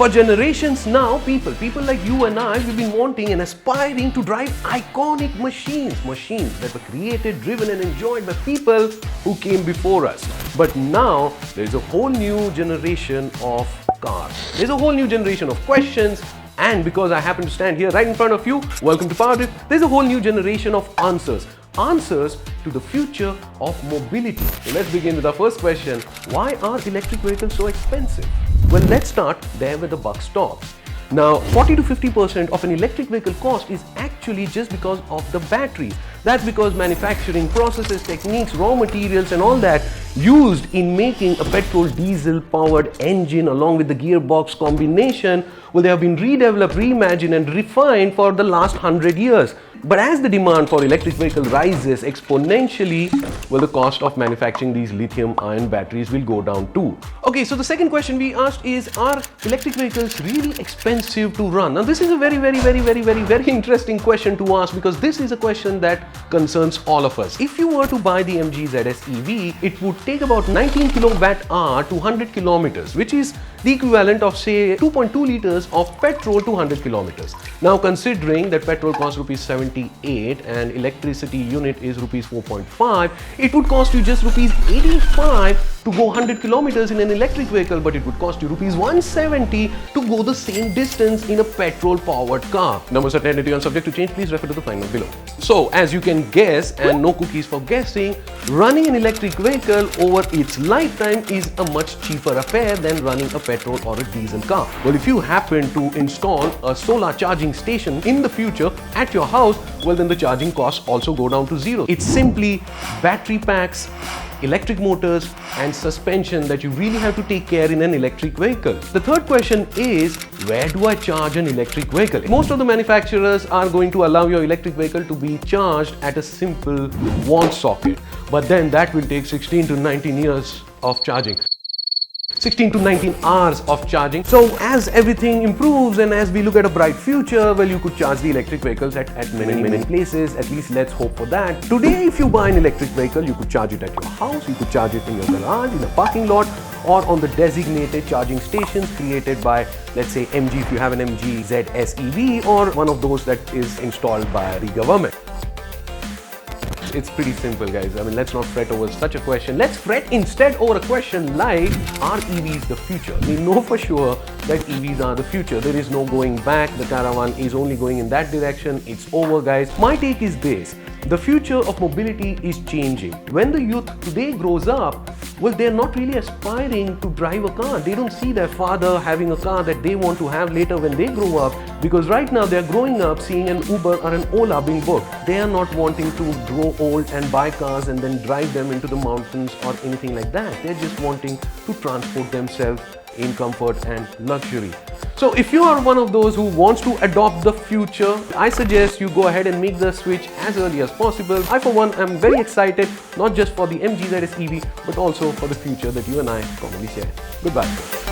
For generations now, people like you and I, we've been wanting and aspiring to drive iconic machines that were created, driven and enjoyed by people who came before us. But now, there's a whole new generation of cars. There's a whole new generation of questions, and because I happen to stand here right in front of you, welcome to Power Drift, there's a whole new generation of answers to the future of mobility. So let's begin with our first question. Why are electric vehicles so expensive? Well, let's start there where the buck stops. Now, 40 to 50% of an electric vehicle cost is actually just because of the batteries. That's because manufacturing processes, techniques, raw materials and all that used in making a petrol diesel powered engine along with the gearbox combination, well, they have been redeveloped, reimagined and refined for the last 100 years. But as the demand for electric vehicle rises exponentially, well, the cost of manufacturing these lithium-ion batteries will go down too. Okay, so the second question we asked is, are electric vehicles really expensive to run? Now, this is a very interesting question to ask, because this is a question that concerns all of us. If you were to buy the MG ZS EV, it would take about 19 kilowatt hour to 100 kilometers, which is the equivalent of, say, 2.2 liters of petrol to 100 kilometers. Now, considering that petrol costs rupees 78 and electricity unit is rupees 4.5, it would cost you just rupees 85 to go 100 kilometers in an electric vehicle, but it would cost you rupees 170 to go the same distance in a petrol powered car. Numbers are tentative and subject to change. Please refer to the final below. So, as you can guess, and no cookies for guessing, running an electric vehicle over its lifetime is a much cheaper affair than running a petrol or a diesel car. Well, if you happen to install a solar charging station in the future at your house, well, then the charging costs also go down to zero. It's simply battery packs, electric motors and suspension that you really have to take care in an electric vehicle. The third question is, where do I charge an electric vehicle? Most of the manufacturers are going to allow your electric vehicle to be charged at a simple wall socket, but then that will take 16 to 19 years of charging. 16 to 19 hours of charging. So as everything improves and as we look at a bright future, well, you could charge the electric vehicles at many places. At least let's hope for that. Today, if you buy an electric vehicle, you could charge it at your house, you could charge it in your garage, in a parking lot, or on the designated charging stations created by, let's say, MG, if you have an MG ZS EV, or one of those that is installed by the government. It's pretty simple, guys. I mean, let's not fret over such a question. Let's fret instead over a question like, are EVs the future? We know for sure that EVs are the future. There is no going back. The caravan is only going in that direction. It's over, guys. My take is this. The future of mobility is changing. When the youth today grows up, well, they're not really aspiring to drive a car. They don't see their father having a car that they want to have later when they grow up, because right now they're growing up seeing an Uber or an Ola being booked. They are not wanting to grow old and buy cars and then drive them into the mountains or anything like that. They're just wanting to transport themselves in comfort and luxury. So if you are one of those who wants to adopt the future, I suggest you go ahead and make the switch as early as possible. I, for one, am very excited, not just for the MG ZS EV, but also for the future that you and I commonly share. Goodbye.